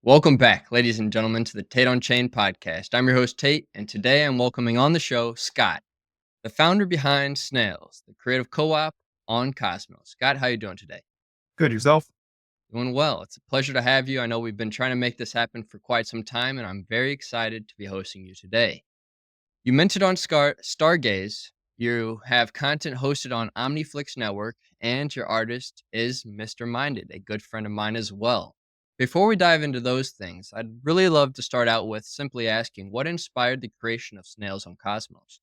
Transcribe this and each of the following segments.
Welcome back, ladies and gentlemen, to the Tate on Chain podcast. I'm your host, Tate, and today I'm welcoming on the show Scott, the founder behind Snails, the creative co-op on Cosmos. Scott, how you doing today? Good, yourself? Doing well. It's a pleasure to have you. I know we've been trying to make this happen for quite some time, and I'm very excited to be hosting you today. You mentioned on Stargaze, you have content hosted on Omniflex Network, and your artist is Mr. Minded, a good friend of mine as well. Before we dive into those things, I'd really love to start out with simply asking what inspired the creation of Snails on Cosmos?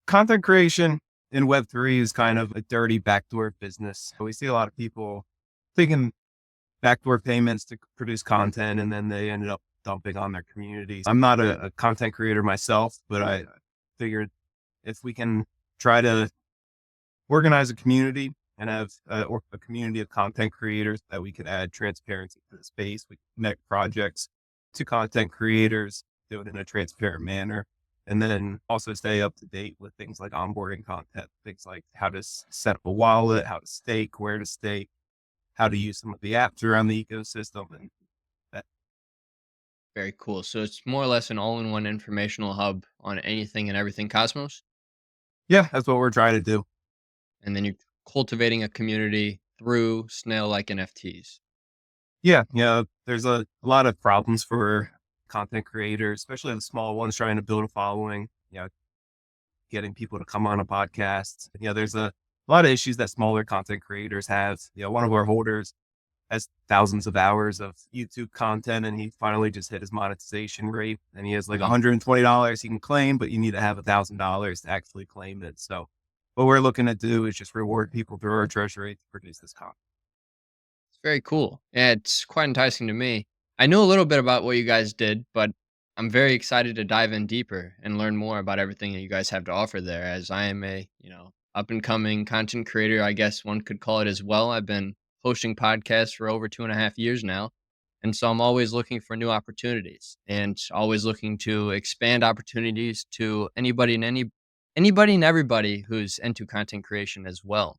Content creation in Web3 is kind of a dirty backdoor business. We see a lot of people taking backdoor payments to produce content, and then they ended up dumping on their communities. I'm not a content creator myself, but I figured if we can try to organize a community and have a community of content creators that we could add transparency to the space, we connect projects to content creators, do it in a transparent manner, and then also stay up to date with things like onboarding content, things like how to set up a wallet, how to stake, where to stake, how to use some of the apps around the ecosystem. And that, Very cool. So it's more or less an all in one informational hub on anything and everything Cosmos. yeah, that's what we're trying to do. And then you're cultivating a community through snail like NFTs. Yeah. There's a lot of problems for content creators, especially the small ones trying to build a following, getting people to come on a podcast. There's a lot of issues that smaller content creators have. One of our holders has thousands of hours of YouTube content, and he finally just hit his monetization rate, and he has like $120 he can claim, but you need to have $1,000 to actually claim it. So what we're looking to do is just reward people through our treasury to produce this content. It's very cool. Yeah, it's quite enticing to me. I knew a little bit about what you guys did, but I'm very excited to dive in deeper and learn more about everything that you guys have to offer there, as I am a, up and coming content creator, I guess one could call it as well. I've been hosting podcasts for over 2.5 years now. And so I'm always looking for new opportunities and always looking to expand opportunities to anybody and everybody who's into content creation as well.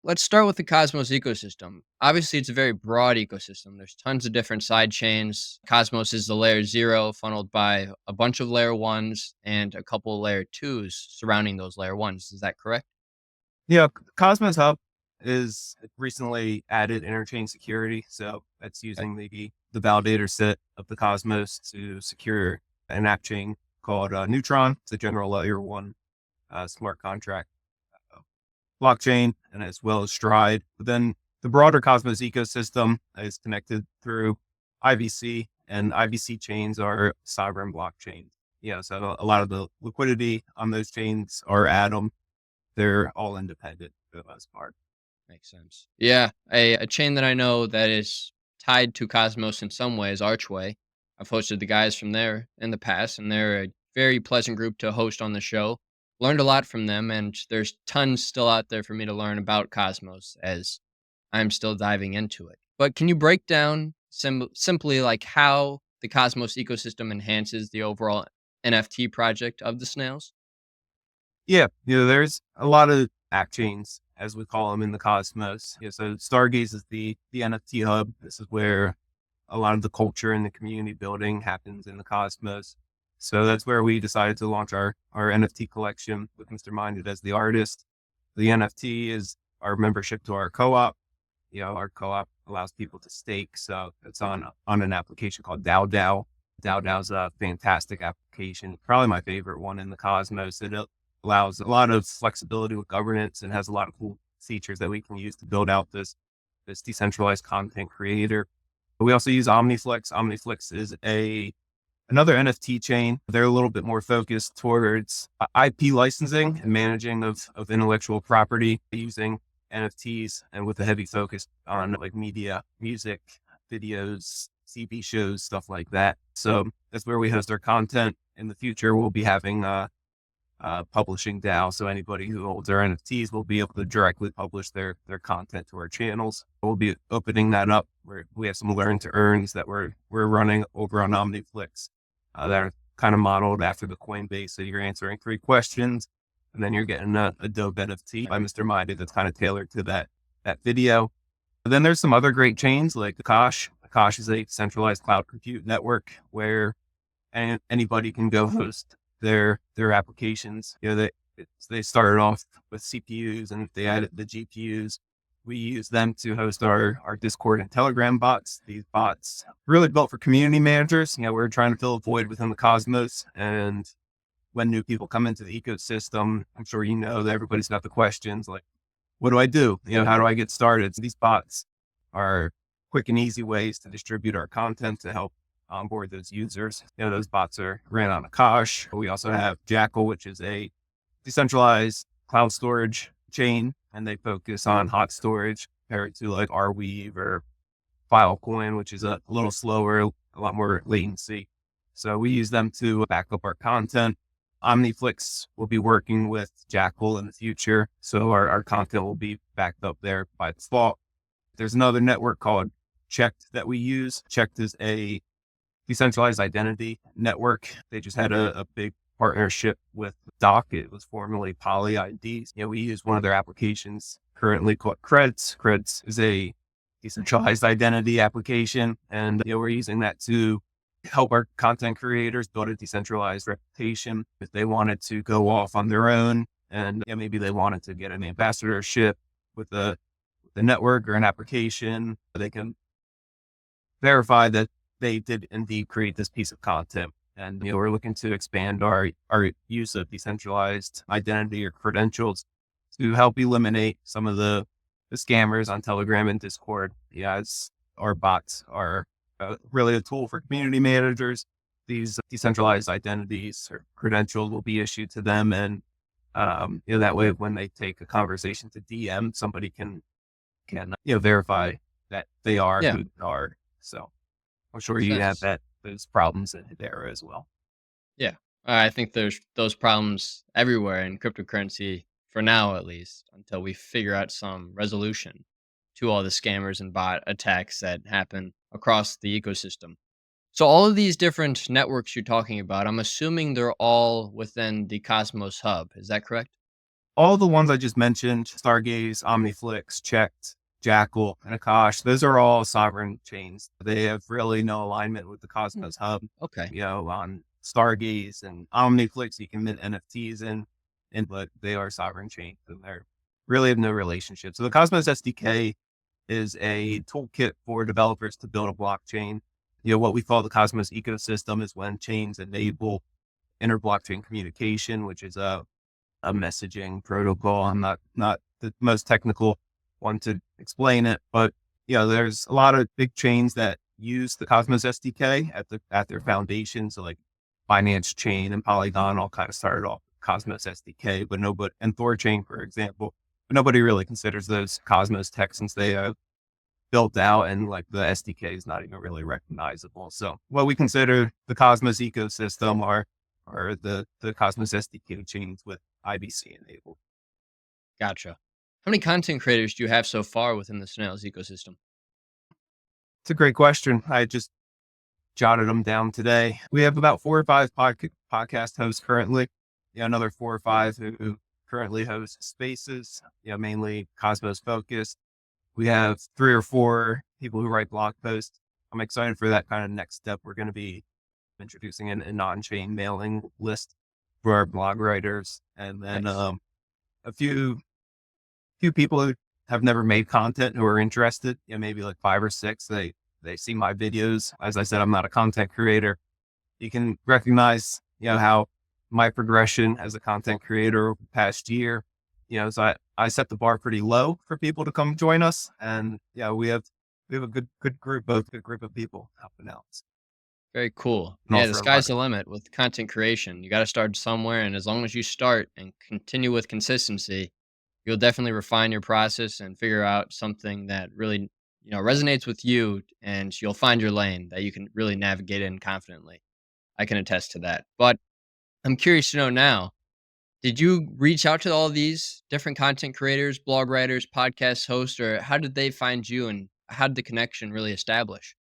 Let's start with the Cosmos ecosystem. Obviously, it's a very broad ecosystem. There's tons of different side chains. Cosmos is the layer zero, funneled by a bunch of layer ones and a couple of layer twos surrounding those layer ones. Is that correct? Cosmos Hub is recently added interchain security. So that's Okay. using the validator set of the Cosmos to secure an app chain called Neutron. It's a general layer one smart contract blockchain, and as well as Stride. But then the broader Cosmos ecosystem is connected through IBC, and IBC chains are sovereign blockchains. So a lot of the liquidity on those chains are Atom. They're all independent for the most part. Makes sense. Yeah, a chain that I know that is tied to Cosmos in some ways, Archway. I've hosted the guys from there in the past, and they're a very pleasant group to host on the show. Learned a lot from them, and there's tons still out there for me to learn about Cosmos as I'm still diving into it. But can you break down simply like how the Cosmos ecosystem enhances the overall NFT project of the snails? There's a lot of app chains, as we call them in the Cosmos. So Stargaze is the NFT hub. This is where a lot of the culture and the community building happens in the Cosmos. So that's where we decided to launch our NFT collection with Mr. Minded as the artist. The NFT is our membership to our co-op. Our co-op allows people to stake. So it's on an application called DAO. DAO is a fantastic application, probably my favorite one in the Cosmos. It allows a lot of flexibility with governance and has a lot of cool features that we can use to build out this decentralized content creator. But we also use Omniflex. Omniflex is another NFT chain. They're a little bit more focused towards IP licensing and managing of intellectual property using NFTs, and with a heavy focus on like media, music, videos, TV shows, stuff like that. So that's where we host our content. In the future, we'll be having publishing DAO. So anybody who holds our NFTs will be able to directly publish their content to our channels. We'll be opening that up where we have some learn to earns that we're running over on Omniflix that are kind of modeled after the Coinbase. So you're answering 3 questions and then you're getting a dope NFT by Mr. Minded that's kind of tailored to that video. And then there's some other great chains like Akash. Akash is a centralized cloud compute network where anybody can go host their applications. They started off with CPUs, and they added the GPUs. We use them to host our Discord and Telegram bots. These bots really built for community managers. We're trying to fill a void within the cosmos. And when new people come into the ecosystem, I'm sure that everybody's got the questions like, what do I do? How do I get started? So these bots are quick and easy ways to distribute our content to help onboard those users. Those bots are ran on Akash. We also have Jackal, which is a decentralized cloud storage chain, and they focus on hot storage compared to like Arweave or Filecoin, which is a little slower, a lot more latency. So we use them to back up our content. Omniflex will be working with Jackal in the future, so our content will be backed up there by default. There's another network called Checked that we use. Checked is a decentralized identity network. They just had a big partnership with Doc. It was formerly PolyID. We use one of their applications currently called Creds. Creds is a decentralized identity application, and we're using that to help our content creators build a decentralized reputation. If they wanted to go off on their own, and maybe they wanted to get an ambassadorship with the network or an application, they can verify that they did indeed create this piece of content. And we're looking to expand our use of decentralized identity or credentials to help eliminate some of the scammers on Telegram and Discord. As our bots are really a tool for community managers, these decentralized identities or credentials will be issued to them, and that way when they take a conversation to DM, somebody can verify that they are Yeah, who they are. So I'm sure makes you have sense. those problems there as well. Yeah. I think there's those problems everywhere in cryptocurrency for now, at least, until we figure out some resolution to all the scammers and bot attacks that happen across the ecosystem. So, all of these different networks you're talking about, I'm assuming they're all within the Cosmos Hub. Is that correct? All the ones I just mentioned, Stargaze, Omniflex, Checked, Jackal, and Akash, those are all sovereign chains. They have really no alignment with the Cosmos Hub. Okay. On Stargaze and Omniflex, you can mint NFTs but they are sovereign chains and they're really have no relationship. So the Cosmos SDK is a toolkit for developers to build a blockchain. What we call the Cosmos ecosystem is when chains enable inter-blockchain communication, which is a messaging protocol. I'm not the most technical one to explain it, but there's a lot of big chains that use the Cosmos SDK at their foundation. So like Binance Chain and Polygon all kind of started off with Cosmos SDK, but nobody, and Thorchain, for example, but nobody really considers those Cosmos tech since they are built out and like the SDK is not even really recognizable. So what we consider the Cosmos ecosystem are the Cosmos SDK chains with IBC enabled. Gotcha. How many content creators do you have so far within the Snails ecosystem? It's a great question. I just jotted them down today. We have about 4 or 5 podcast hosts currently. Another 4 or 5 who currently host spaces, mainly Cosmos focused. We have 3 or 4 people who write blog posts. I'm excited for that kind of next step. We're going to be introducing a non-chain mailing list for our blog writers. And then Nice. a few people who have never made content who are interested, maybe like 5 or 6, they see my videos. As I said, I'm not a content creator. You can recognize, how my progression as a content creator over the past year, so I set the bar pretty low for people to come join us. And we have a good group of people helping out. Very cool. And Yeah, the offer a lot sky's of, the limit with content creation. You got to start somewhere, and as long as you start and continue with consistency, you'll definitely refine your process and figure out something that really, resonates with you, and you'll find your lane that you can really navigate in confidently. I can attest to that. But I'm curious to know now, did you reach out to all these different content creators, blog writers, podcast hosts, or how did they find you and how did the connection really establish?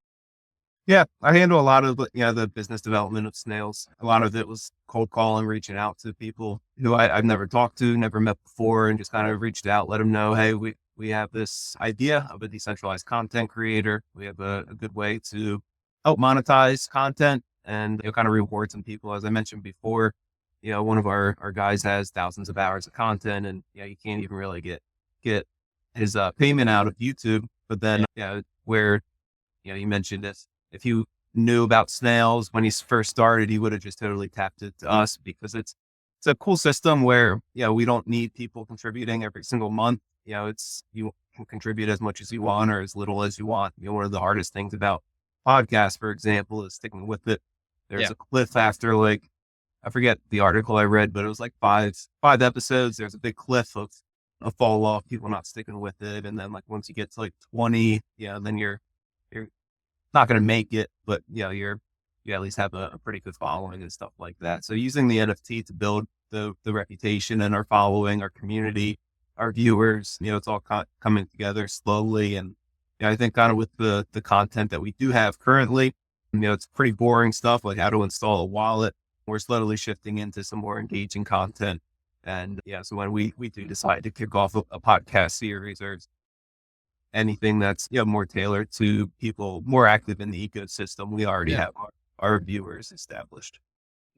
yeah, I handle a lot of the business development of Snails. A lot of it was cold calling, reaching out to people who I've never talked to, never met before, and just kind of reached out, let them know, hey, we we have this idea of a decentralized content creator. We have a good way to help monetize content and kind of reward some people. As I mentioned before, one of our guys has thousands of hours of content, and you can't even really get his payment out of YouTube. But then, Yeah. where you mentioned this, if you knew about snails when he first started, he would have just totally tapped it to us because it's a cool system where we don't need people contributing every single month. It's you can contribute as much as you want or as little as you want. One of the hardest things about podcasts, for example, is sticking with it. There's Yeah. a cliff after like I forget the article I read, but it was like five episodes. There's a big cliff of a fall off, people not sticking with it, and then like once you get to like 20, then you're not going to make it, but you at least have a pretty good following and stuff like that. So using the NFT to build the reputation and our following, our community, our viewers, it's all coming together slowly. And I think kind of with the content that we do have currently, it's pretty boring stuff like how to install a wallet. We're slowly shifting into some more engaging content. And so when we do decide to kick off a podcast series or anything that's more tailored to people more active in the ecosystem, we already Yeah. have our viewers established.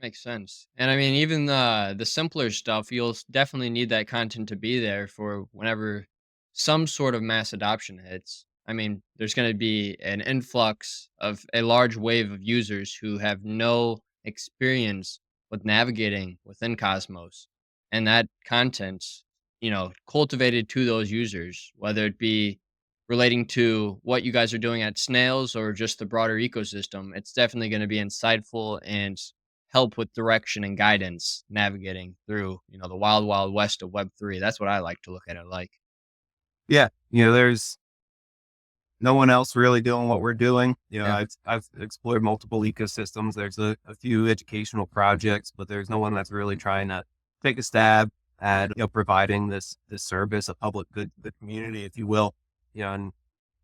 Makes sense. And I mean, even the simpler stuff, you'll definitely need that content to be there for whenever some sort of mass adoption hits. I mean, there's going to be an influx of a large wave of users who have no experience with navigating within Cosmos. And that content, cultivated to those users, whether it be relating to what you guys are doing at Snails or just the broader ecosystem, it's definitely going to be insightful and help with direction and guidance navigating through, the wild, wild west of Web3. That's what I like to look at it like. Yeah. There's no one else really doing what we're doing. Yeah. I've explored multiple ecosystems. There's a few educational projects, but there's no one that's really trying to take a stab at, providing this service, a public good, the community, if you will. And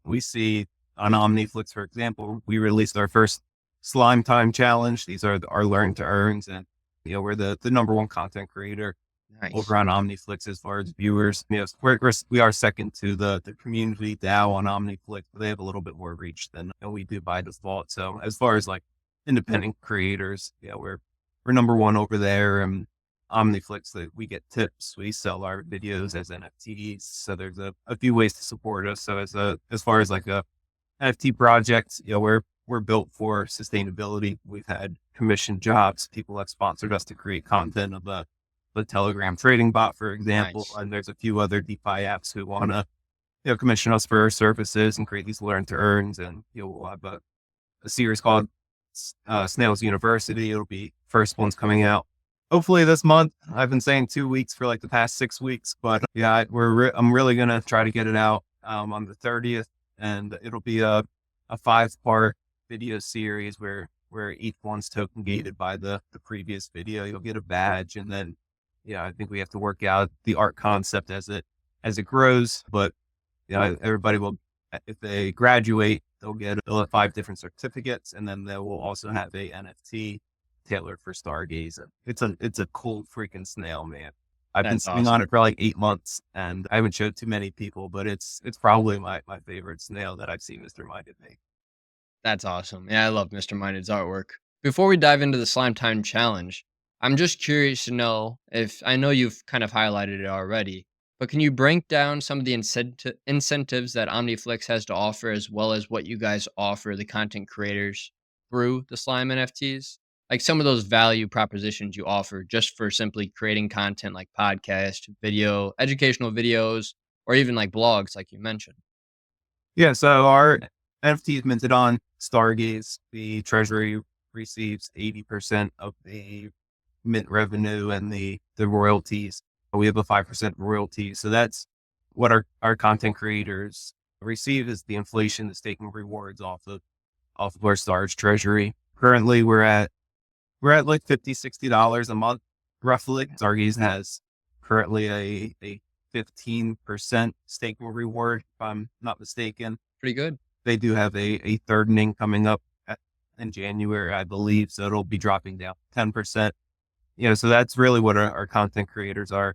we see on Omniflex, for example, we released our first slime time challenge. These are our learn to earns. And, we're the number one content creator Nice. over on Omniflex as far as viewers. We are second to the community DAO on Omniflex, but they have a little bit more reach than we do by default. So as far as like independent creators, we're number one over there. And Omniflex, that we get tips, we sell our videos as NFTs. So there's a few ways to support us. So as far as like a NFT project, we're built for sustainability. We've had commission jobs. People have sponsored us to create content of the Telegram trading bot, for example. Nice. And there's a few other DeFi apps who want to, commission us for our services and create these learn to earns. And, we'll have a series called Snails University. It'll be first one's coming out hopefully this month. I've been saying 2 weeks for like the past 6 weeks, but I'm really going to try to get it out on the 30th, and it'll be a 5-part video series where each one's token gated by the previous video. You'll get a badge, and then I think we have to work out the art concept as it grows. But everybody will, if they graduate, they'll have 5 different certificates, and then they will also have a NFT tailored for Stargaze. It's a cool freaking snail, man. I've been That's sitting on awesome. it for like 8 months, and I haven't showed too many people, but it's probably my favorite snail that I've seen Mr. Minded make. That's awesome. Yeah, I love Mr. Minded's artwork. Before we dive into the Slime Time Challenge, I'm just curious to know if I know you've kind of highlighted it already, but can you break down some of the incentives that Omniflix has to offer, as well as what you guys offer the content creators through the Slime NFTs? Like some of those value propositions you offer just for simply creating content like podcast, video, educational videos, or even like blogs, like you mentioned. Yeah, so our NFT is minted on Stargaze. The treasury receives 80% of the mint revenue and the royalties. We have a 5% royalty. So that's what our content creators receive is the inflation, the staking rewards off of our Stars treasury. Currently we're at like $50-$60 a month, roughly. Stargaze has currently a 15% staking reward, if I'm not mistaken. Pretty good. They do have a thirdening coming up in January, I believe. So it'll be dropping down 10%. So that's really what our content creators are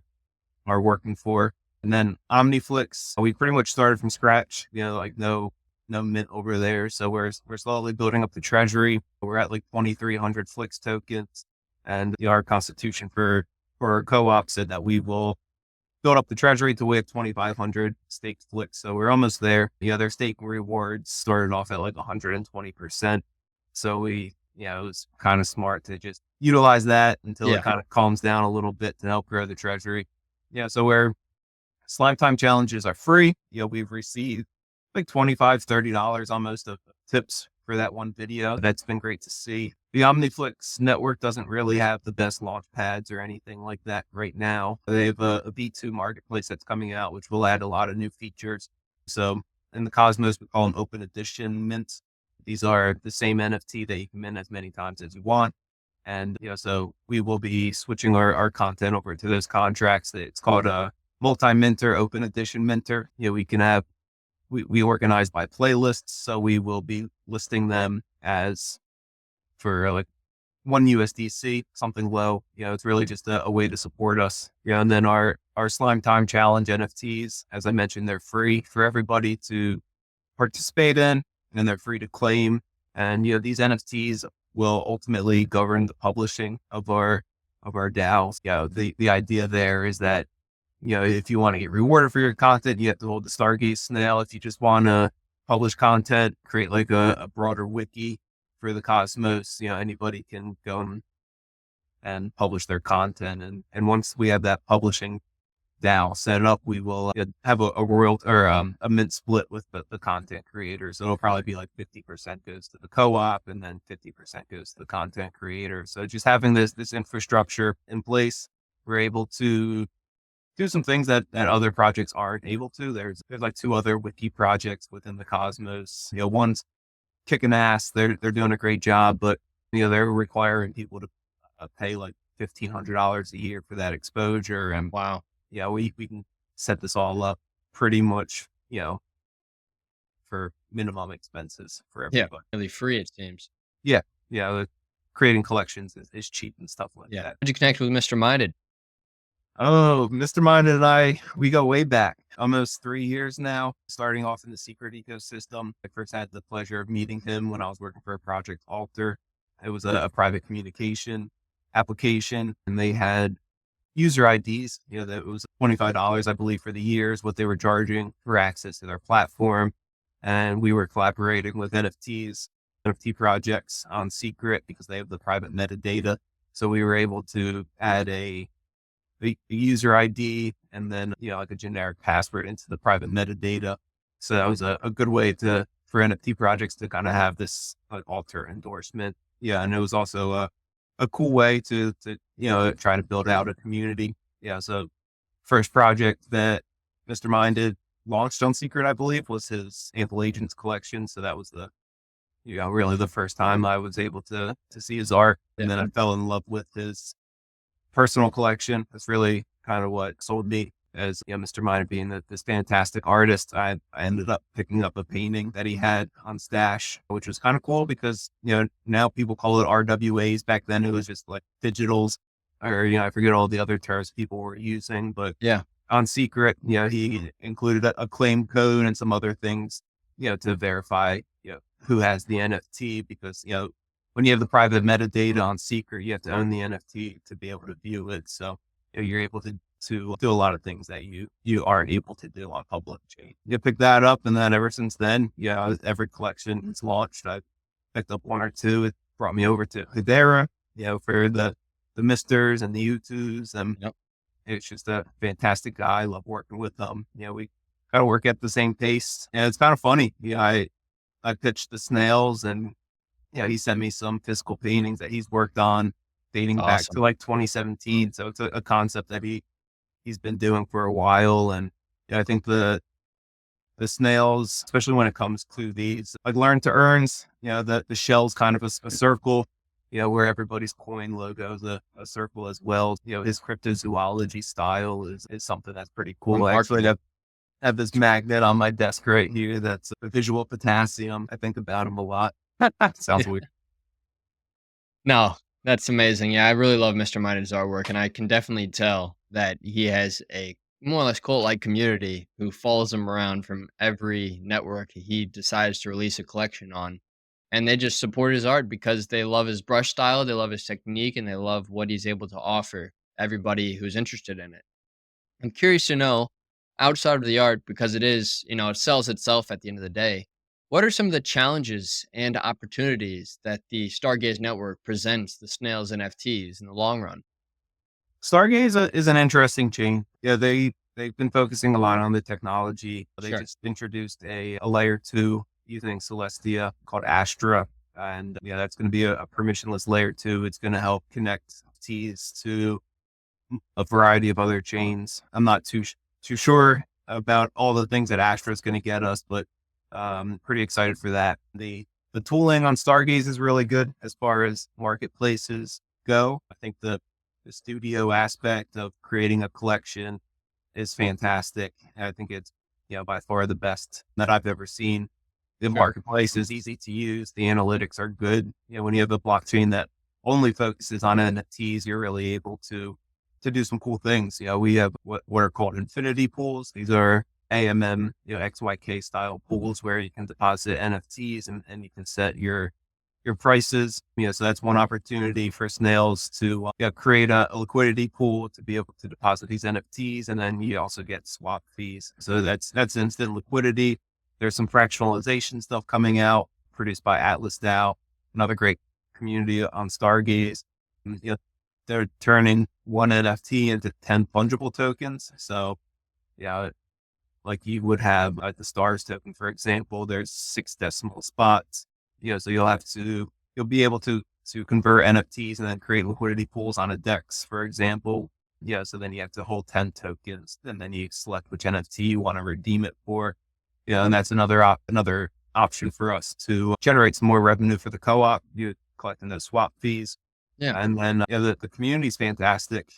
working for. And then Omniflex, we pretty much started from scratch, like no mint over there. So we're slowly building up the treasury. We're at like 2,300 Flix tokens. And our constitution for our co-op said that we will build up the treasury to we have 2,500 staked Flix. So we're almost there. Their staking rewards started off at like 120%. So it was kind of smart to just utilize that until it Yeah. kind of calms down a little bit to help grow the treasury. So we're Slime time challenges are free. We've received like $25, $30 almost of tips for that one video. That's been great to see. The Omniflex network doesn't really have the best launch pads or anything like that right now. They have a V2 marketplace that's coming out, which will add a lot of new features. So in the Cosmos, we call them open edition mints. These are the same NFT that you can mint as many times as you want. And, so we will be switching our content over to those contracts. It's called a multi-minter, open edition minter. We organize by playlists. So we will be listing them as for like 1 USDC, something low. It's really just a way to support us. And then our Slime Time Challenge NFTs, as I mentioned, they're free for everybody to participate in, and they're free to claim. And, these NFTs will ultimately govern the publishing of our DAOs. The idea there is that, if you want to get rewarded for your content, you have to hold the Stargaze snail. If you just want to publish content, create like a broader wiki for the Cosmos, anybody can go and publish their content. And once we have that publishing DAO set up, we will have a royalty or a mint split with the content creators. So it'll probably be like 50% goes to the co-op and then 50% goes to the content creator. So just having this infrastructure in place, we're able to do some things that other projects aren't able to. There's like 2 other wiki projects within the Cosmos. One's kicking ass. They're doing a great job, but they're requiring people to pay like $1,500 a year for that exposure. And Wow. we can set this all up pretty much, for minimum expenses for Yeah. everybody. Really free, it seems. Yeah. Creating collections is cheap and stuff like Yeah. that. How'd you connect with Mr. Minded? Oh, Mr. Minded and we go way back, almost 3 years now, starting off in the secret ecosystem. I first had the pleasure of meeting him when I was working for a project Alter. It was a private communication application, and they had user IDs, that was $25, I believe, for the years, what they were charging for access to their platform. And we were collaborating with NFT projects on secret because they have the private metadata. So we were able to add the user ID and then, like a generic password into the private metadata. So that was a good way for NFT projects to kind of have this Alter endorsement. Yeah. And it was also a cool way to try to build out a community. Yeah. So first project that Mr. Minded launched on secret, I believe, was his Ample Agents collection. So that was really the first time I was able to see his art. And then I fell in love with his personal collection. That's really kind of what sold me as Mr. Miner being this fantastic artist. I ended up picking up a painting that he had on Stash, which was kind of cool because, now people call it RWAs. Back then it was just like digitals or, I forget all the other terms people were using, but Yeah. on secret, he included a claim code and some other things, to verify, who has the NFT because, when you have the private metadata on secret, you have to own the NFT to be able to view it. So you're able to do a lot of things that you aren't able to do on public chain. You pick that up, and then ever since then, every collection it's launched, I've picked up 1 or 2. It brought me over to Hedera, for the Misters and the U2s, and Yep. it's just a fantastic guy. I love working with them. We kind of work at the same pace, and it's kind of funny. I pitched the snails and he sent me some physical paintings that he's worked on dating back to Awesome. like 2017. So it's a concept that he's been doing for a while. And I think the snails, especially when it comes to these like learn to earns, the shell's kind of a circle, where everybody's coin logo is a circle as well. His cryptozoology style is something that's pretty cool. Actually, I have this magnet on my desk right here that's a visual potassium. I think about him a lot. Sounds weird. No, that's amazing. Yeah, I really love Mr. Minded's artwork, and I can definitely tell that he has a more or less cult-like community who follows him around from every network he decides to release a collection on. And they just support his art because they love his brush style, they love his technique, and they love what he's able to offer everybody who's interested in it. I'm curious to know, outside of the art, because it is, it sells itself at the end of the day. What are some of the challenges and opportunities that the Stargaze network presents the snails NFTs in the long run? Stargaze is an interesting chain. Yeah, they've been focusing a lot on the technology. They Sure. just introduced a layer two using Celestia called Astra, and yeah, that's going to be a permissionless layer two. It's going to help connect Ts to a variety of other chains. I'm not too sure about all the things that Astra is going to get us, but pretty excited for that. The tooling on Stargaze is really good as far as marketplaces go. I think the studio aspect of creating a collection is fantastic. I think it's, by far the best that I've ever seen. The Sure. marketplace is easy to use. The analytics are good. When you have a blockchain that only focuses on NFTs, you're really able to do some cool things. We have what are called infinity pools. These are AMM, XYK style pools where you can deposit NFTs and you can set your prices. So that's one opportunity for Snails to create a liquidity pool to be able to deposit these NFTs, and then you also get swap fees. So that's instant liquidity. There's some fractionalization stuff coming out produced by Atlas DAO, another great community on Stargaze. They're turning one NFT into 10 fungible tokens. So yeah, like you would have the stars token, for example, there's 6 decimal spots. So you'll be able to convert NFTs and then create liquidity pools on a DEX, for example. So then you have to hold 10 tokens and then you select which NFT you want to redeem it for. And that's another option for us to generate some more revenue for the co-op. You collecting those swap fees. Yeah. And then the community is fantastic.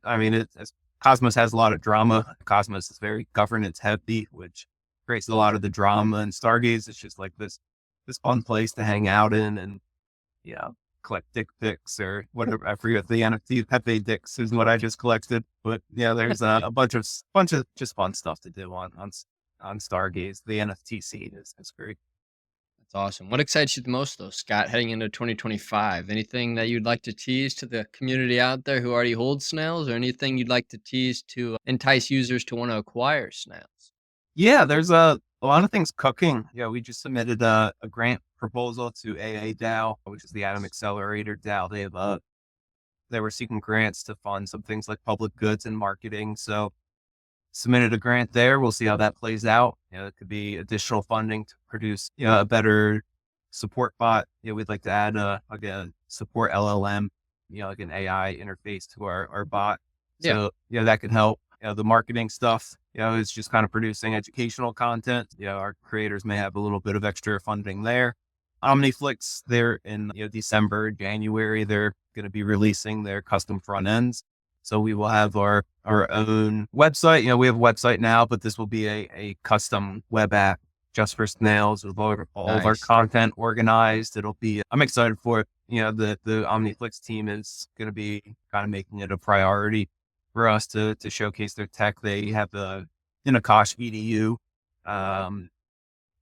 I mean, Cosmos has a lot of drama. Cosmos is very governance heavy, which creates a lot of the drama. And Stargaze is just like this fun place to hang out in and collect dick pics or whatever. I forget the NFT Pepe dicks is what I just collected. But there's a bunch of just fun stuff to do on Stargaze. The NFT scene is great. That's awesome. What excites you the most, though, Scott, heading into 2025? Anything that you'd like to tease to the community out there who already holds snails, or anything you'd like to tease to entice users to want to acquire snails? Yeah, there's a lot of things cooking. We just submitted a grant proposal to AA DAO, which is the Atom Accelerator DAO. They were seeking grants to fund some things like public goods and marketing. So submitted a grant there. We'll see how that plays out. It could be additional funding to produce, a better support bot. We'd like to add like a support LLM, like an AI interface to our bot. Yeah. So, that could help. The marketing stuff, is just kind of producing educational content. Our creators may have a little bit of extra funding there. Omniflex, they're in December, January, they're going to be releasing their custom front ends. So we will have our own website. We have a website now, but this will be a custom web app just for snails with all of our Nice. content organized. I'm excited for it. The Omniflex team is going to be kind of making it a priority for us to showcase their tech. They have the Akash EDU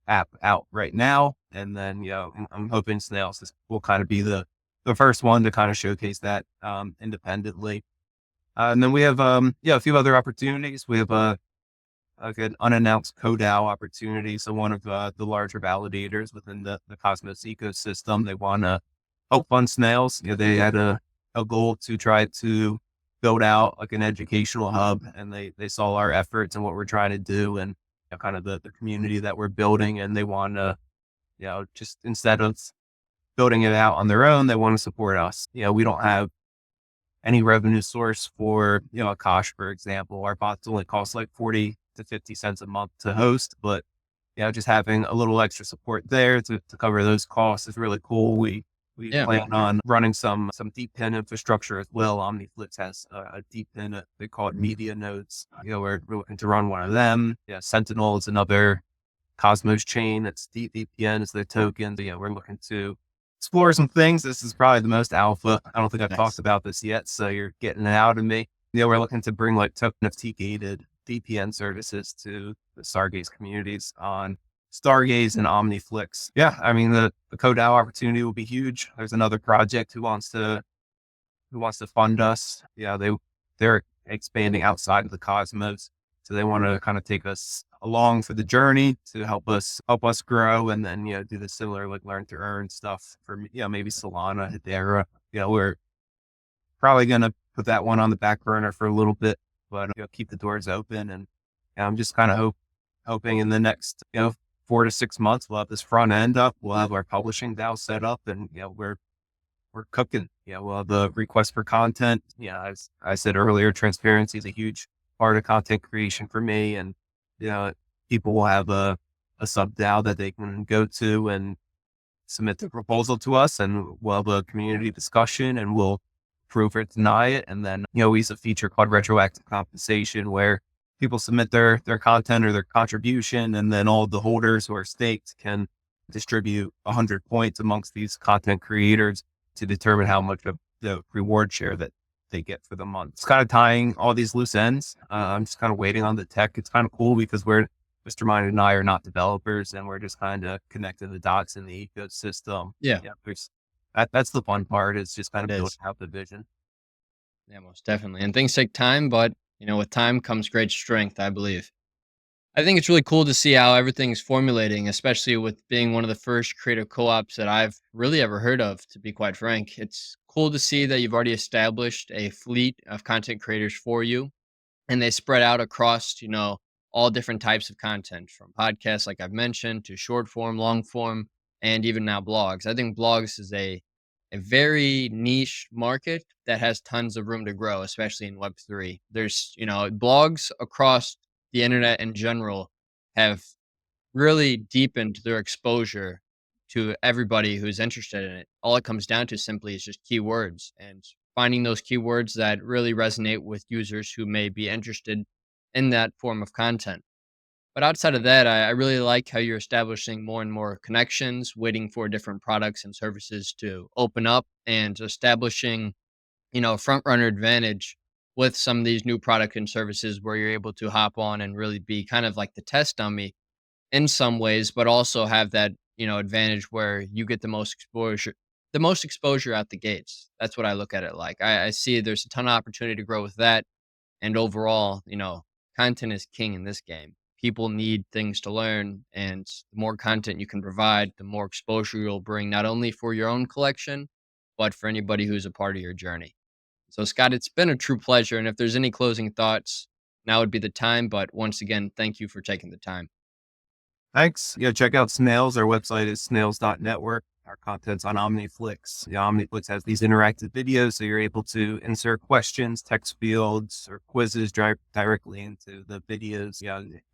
app out right now. And then, I'm hoping Snails will kind of be the first one to kind of showcase that independently. And then we have, a few other opportunities. We have like an unannounced CoDAO opportunity. So one of the larger validators within the Cosmos ecosystem, they want to help fund snails. They had a goal to try to build out like an educational hub, and they saw our efforts and what we're trying to do and kind of the community that we're building. And they want to, just instead of building it out on their own, they want to support us. We don't have any revenue source for, Akash, for example. Our bots only cost like 40 to 50 cents a month to host, but just having a little extra support there to cover those costs is really cool. We Yeah. plan on running some deep pin infrastructure as well. Omniflex has a deep pin, they call it media nodes. We're looking to run one of them. Sentinel is another Cosmos chain. That's DVPN is their token. So we're looking to explore some things. This is probably the most alpha. I don't think I've talked Nice. about this yet, so you're getting it out of me. We're looking to bring like token NFT gated VPN services to the Stargaze communities on Stargaze and Omniflex. Yeah, I mean the CoDAO opportunity will be huge. There's another project who wants to fund us. Yeah, they're expanding outside of the cosmos, so they want to kind of take us along for the journey to help us grow, and then do the similar like learn to earn stuff for maybe Solana, Hedera. We're probably gonna put that one on the back burner for a little bit, but keep the doors open, and I'm just kind of hoping in the next 4 to 6 months we'll have this front end up, we'll have our publishing DAO set up, and we're cooking. We'll have the request for content. As I said earlier, transparency is a huge part of content creation for me, and people will have a sub DAO that they can go to and submit the proposal to us, and we'll have a community discussion, and we'll approve or deny it. And then, we use a feature called retroactive compensation where people submit their content or their contribution, and then all the holders who are staked can distribute 100 points amongst these content creators to determine how much of the reward share that they get for the month. It's kind of tying all these loose ends. I'm just kind of waiting on the tech. It's kind of cool because Mr. Mind and I are not developers, and we're just kind of connecting the dots in the ecosystem. Yeah. That's the fun part, is just kind of building out the vision. Yeah, most definitely. And things take time, but with time comes great strength, I believe. I think it's really cool to see how everything's formulating, especially with being one of the first creative co-ops that I've really ever heard of, to be quite frank. It's cool to see that you've already established a fleet of content creators for you, and they spread out across, all different types of content, from podcasts, like I've mentioned, to short form, long form, and even now blogs. I think blogs is a very niche market that has tons of room to grow, especially in Web3. There's, blogs across the internet in general have really deepened their exposure to everybody who's interested in it. All it comes down to simply is just keywords, and finding those keywords that really resonate with users who may be interested in that form of content. But outside of that, I really like how you're establishing more and more connections, waiting for different products and services to open up, and establishing, a front runner advantage with some of these new products and services where you're able to hop on and really be kind of like the test dummy in some ways, but also have that, advantage where you get the most exposure out the gates. That's what I look at it like. I see there's a ton of opportunity to grow with that. And overall, content is king in this game. People need things to learn, and the more content you can provide, the more exposure you'll bring, not only for your own collection, but for anybody who's a part of your journey. So, Scott, it's been a true pleasure. And if there's any closing thoughts, now would be the time. But once again, thank you for taking the time. Thanks. Check out Snails. Our website is snails.network. Our content's on Omniflex. Omniflex has these interactive videos, so you're able to insert questions, text fields, or quizzes directly into the videos.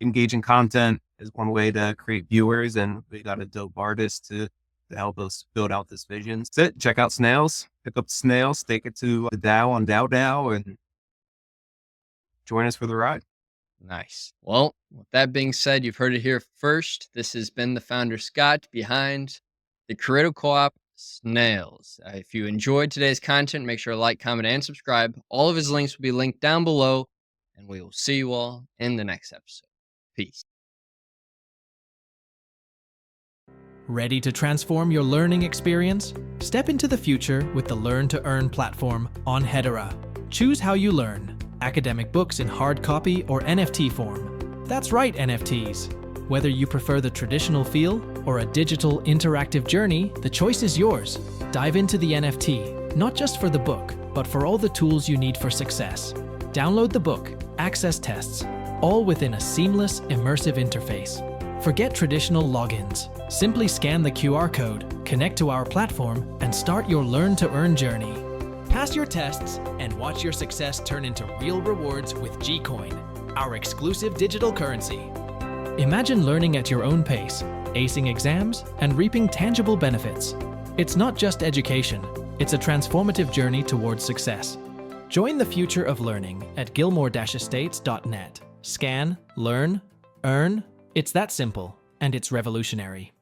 Engaging content is one way to create viewers, and we got a dope artist to help us build out this vision. That's it. Check out Snails. Pick up Snails, stake it to the DAO on DAO, and join us for the ride. Nice. Well, with that being said, you've heard it here first. This has been the founder, Scott, behind the creative co-op Snails. If you enjoyed today's content, make sure to like, comment, and subscribe. All of his links will be linked down below, and we will see you all in the next episode. Peace. Ready to transform your learning experience? Step into the future with the Learn to Earn platform on Hedera. Choose how you learn. Academic books in hard copy or NFT form. That's right, NFTs. Whether you prefer the traditional feel or a digital interactive journey, the choice is yours. Dive into the NFT, not just for the book, but for all the tools you need for success. Download the book, access tests, all within a seamless, immersive interface. Forget traditional logins. Simply scan the QR code, connect to our platform, and start your Learn to Earn journey. Pass your tests and watch your success turn into real rewards with Gcoin, our exclusive digital currency. Imagine learning at your own pace, acing exams, and reaping tangible benefits. It's not just education, it's a transformative journey towards success. Join the future of learning at gilmore-estates.net. Scan, learn, earn. It's that simple, and it's revolutionary.